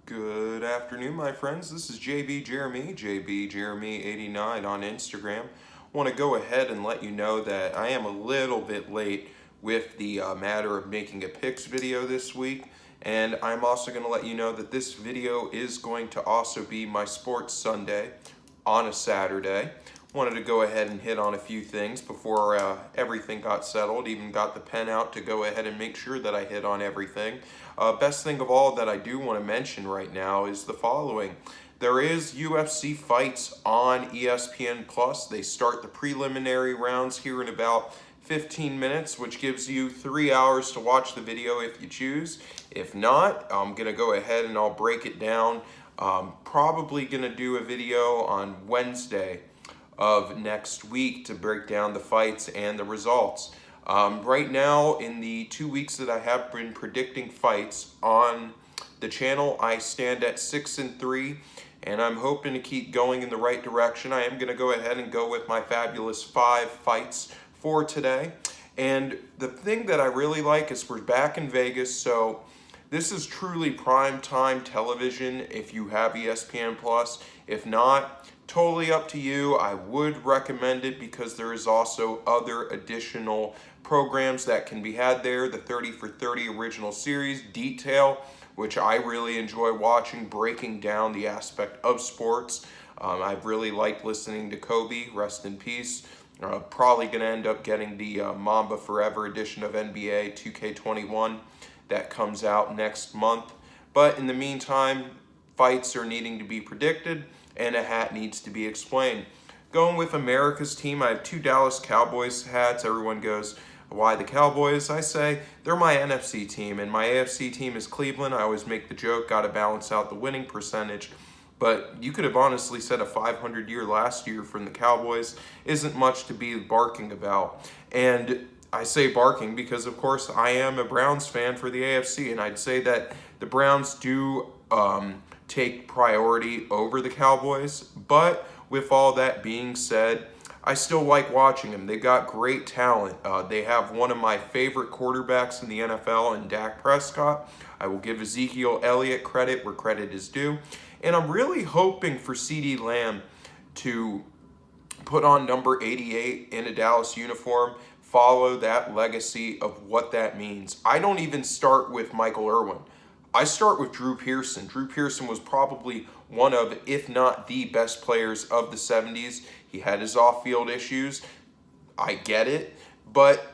Good afternoon, my friends. This is JB Jeremy, JB Jeremy89 on Instagram. Want to go ahead and let you know that I am a little bit late with the matter of making a picks video this week. And I'm also going to let you know that this video is going to also be my Sports Sunday on a Saturday. Wanted to go ahead and hit on a few things before everything got settled. Even got the pen out to go ahead and make sure that I hit on everything. Best thing of all that I do want to mention right now is the following. There is UFC fights on ESPN Plus. They start the preliminary rounds here in about 15 minutes, which gives you 3 hours to watch the video if you choose. If not, I'm going to go ahead and I'll break it down. Probably going to do a video on Wednesday of next week to break down the fights and the results. Right now, in the 2 weeks that I have been predicting fights on the channel, I stand at 6-3, and I'm hoping to keep going in the right direction. I am going to go ahead and go with my fabulous 5 fights for today. And the thing that I really like is we're back in Vegas, so this is truly prime time television if you have ESPN Plus. If not, totally up to you. I would recommend it because there is also other additional programs that can be had there. The 30 for 30 original series, Detail, which I really enjoy watching, breaking down the aspect of sports. I've really liked listening to Kobe, rest in peace. Probably going to end up getting the Mamba Forever edition of NBA 2K21 that comes out next month. But in the meantime, fights are needing to be predicted and a hat needs to be explained. Going with America's team, I have 2 Dallas Cowboys hats. Everyone goes, why the Cowboys? I say, they're my NFC team, and my AFC team is Cleveland. I always make the joke, got to balance out the winning percentage. But you could have honestly said a 500-year last year from the Cowboys isn't much to be barking about. And I say barking because, of course, I am a Browns fan for the AFC, and I'd say that the Browns do take priority over the Cowboys. But with all that being said, I still like watching them. They've got great talent. They have one of my favorite quarterbacks in the NFL in Dak Prescott. I will give Ezekiel Elliott credit where credit is due. And I'm really hoping for CeeDee Lamb to put on number 88 in a Dallas uniform, follow that legacy of what that means. I don't even start with Michael Irvin. I start with Drew Pearson. Drew Pearson was probably one of, if not the best players of the 70s. He had his off-field issues. I get it. But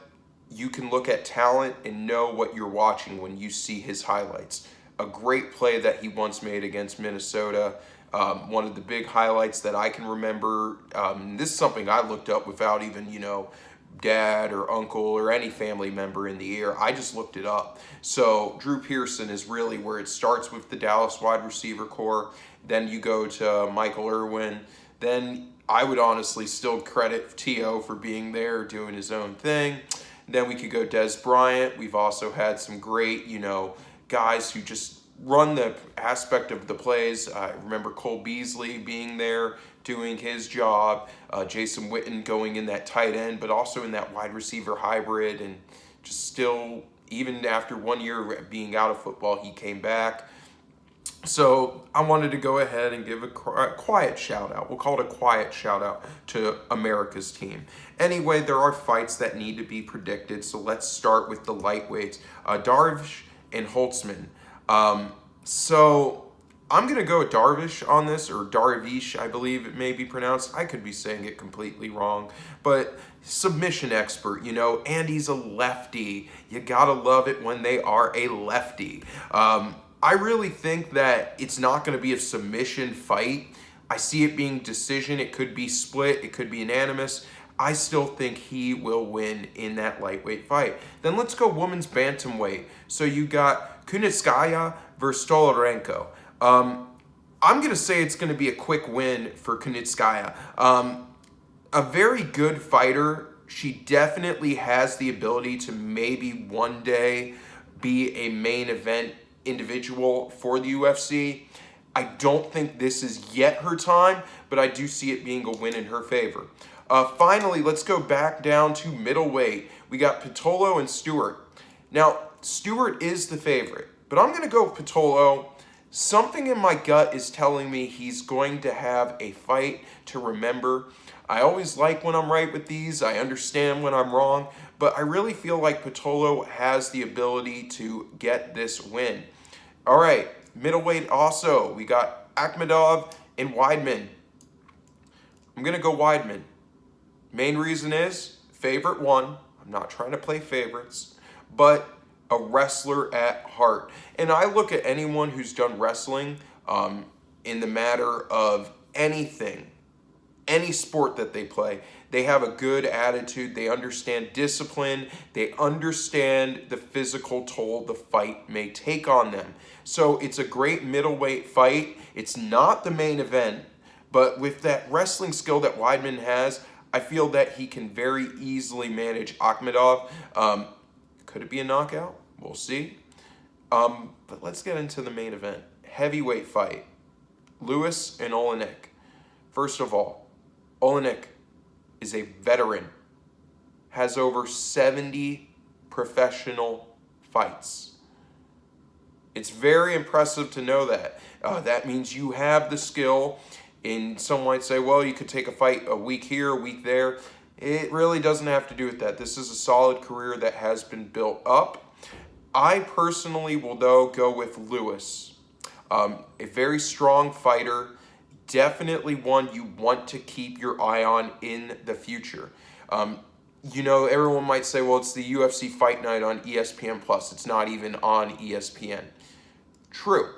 you can look at talent and know what you're watching when you see his highlights. A great play that he once made against Minnesota. One of the big highlights that I can remember. This is something I looked up without even, dad or uncle or any family member in the ear. I just looked it up. So Drew Pearson is really where it starts with the Dallas wide receiver core. Then you go to Michael Irvin. Then I would honestly still credit T.O. for being there, doing his own thing. Then we could go Des Bryant. We've also had some great, guys who just run the aspect of the plays. I remember Cole Beasley being there, doing his job. Jason Witten going in that tight end, but also in that wide receiver hybrid. And just still, even after 1 year being out of football, he came back. So I wanted to go ahead and give a quiet shout out. We'll call it a quiet shout out to America's team. Anyway, there are fights that need to be predicted. So let's start with the lightweights. Darvish and Holtzman. So I'm going to go with Darvish on this, or Darvish, I believe it may be pronounced. I could be saying it completely wrong, but submission expert, and he's a lefty. You got to love it when they are a lefty. I really think that it's not going to be a submission fight. I see it being decision. It could be split. It could be unanimous. I still think he will win in that lightweight fight. Then let's go women's bantamweight. So you got Kunitskaya versus Stolarenko. I'm going to say it's going to be a quick win for Kunitskaya. A very good fighter. She definitely has the ability to maybe one day be a main event individual for the UFC. I don't think this is yet her time, but I do see it being a win in her favor. Finally, let's go back down to middleweight. We got Pitolo and Stewart. Now, Stewart is the favorite, but I'm going to go with Pitolo. Something in my gut is telling me he's going to have a fight to remember. I always like when I'm right with these. I understand when I'm wrong. But I really feel like Pitolo has the ability to get this win. All right, middleweight also. We got Akhmedov and Weidman. I'm going to go Weidman. Main reason is favorite one. I'm not trying to play favorites, but a wrestler at heart. And I look at anyone who's done wrestling in the matter of anything, any sport that they play. They have a good attitude. They understand discipline. They understand the physical toll the fight may take on them. So it's a great middleweight fight. It's not the main event, but with that wrestling skill that Weidman has, I feel that he can very easily manage Akhmedov. Could it be a knockout? We'll see. But let's get into the main event. Heavyweight fight. Lewis and Olenek. First of all, Olenek is a veteran. Has over 70 professional fights. It's very impressive to know that. That means you have the skill. And some might say, well, you could take a fight a week here, a week there. It really doesn't have to do with that. This is a solid career that has been built up. I personally will, though, go with Lewis. A very strong fighter. Definitely one you want to keep your eye on in the future. Everyone might say, well, it's the UFC Fight Night on ESPN+. It's not even on ESPN. True.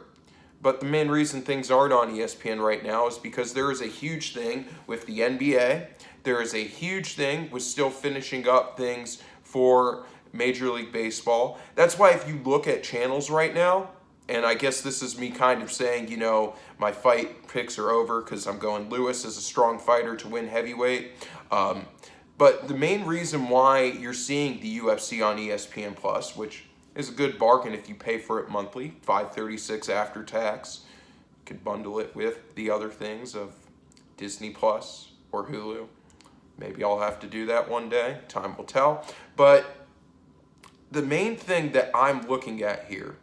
But the main reason things aren't on ESPN right now is because there is a huge thing with the NBA. There is a huge thing with still finishing up things for Major League Baseball. That's why if you look at channels right now, and I guess this is me kind of saying, my fight picks are over because I'm going Lewis as a strong fighter to win heavyweight. But the main reason why you're seeing the UFC on ESPN+, which is a good bargain if you pay for it monthly, $5.36 after tax. You could bundle it with the other things of Disney Plus or Hulu. Maybe I'll have to do that one day. Time will tell. But the main thing that I'm looking at here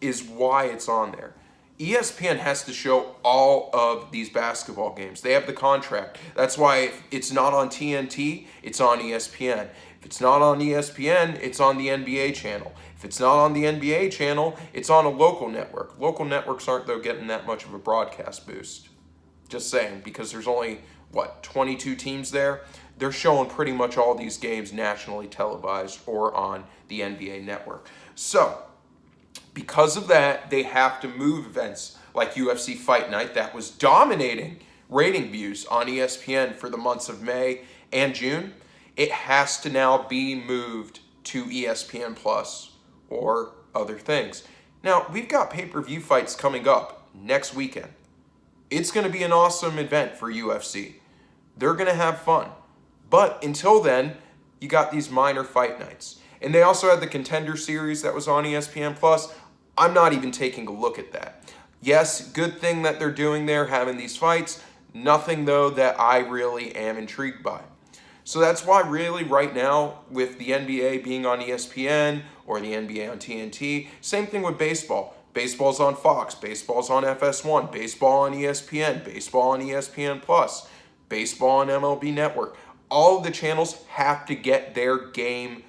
is why it's on there. ESPN has to show all of these basketball games. They have the contract. That's why if it's not on TNT, it's on ESPN. If it's not on ESPN, it's on the NBA channel. If it's not on the NBA channel, it's on a local network. Local networks aren't, though, getting that much of a broadcast boost. Just saying, because there's only, 22 teams there? They're showing pretty much all these games nationally televised or on the NBA network. So, because of that, they have to move events like UFC Fight Night that was dominating rating views on ESPN for the months of May and June. It has to now be moved to ESPN Plus or other things. Now, we've got pay-per-view fights coming up next weekend. It's going to be an awesome event for UFC. They're going to have fun. But until then, you got these minor fight nights. And they also had the Contender Series that was on ESPN Plus. I'm not even taking a look at that. Yes, good thing that they're doing there, having these fights. Nothing, though, that I really am intrigued by. So that's why really right now with the NBA being on ESPN or the NBA on TNT, same thing with baseball. Baseball's on Fox, baseball's on FS1, baseball on ESPN, baseball on ESPN+, baseball on MLB Network. All of the channels have to get their game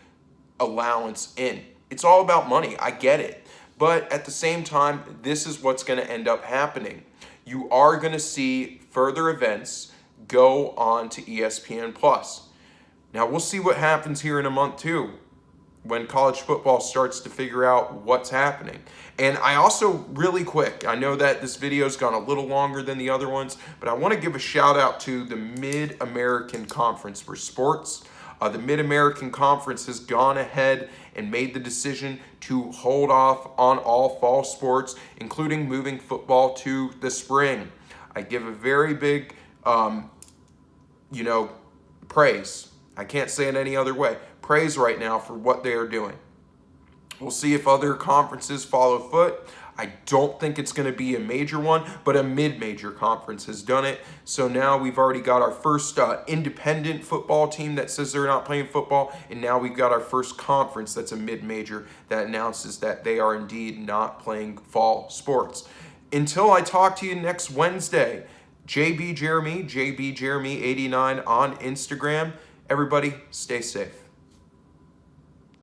allowance in. It's all about money, I get it. But at the same time, this is what's going to end up happening. You are going to see further events go on to ESPN+. Now, we'll see what happens here in a month, too, when college football starts to figure out what's happening. And I also, really quick, I know that this video's gone a little longer than the other ones, but I want to give a shout out to the Mid-American Conference for Sports. The Mid-American Conference has gone ahead and made the decision to hold off on all fall sports, including moving football to the spring. I give a very big, praise. I can't say it any other way. Praise right now for what they are doing. We'll see if other conferences follow foot. I don't think it's going to be a major one, but a mid-major conference has done it. So now we've already got our first independent football team that says they're not playing football, and now we've got our first conference that's a mid-major that announces that they are indeed not playing fall sports. Until I talk to you next Wednesday, JB Jeremy, JB Jeremy 89 on Instagram. Everybody, stay safe.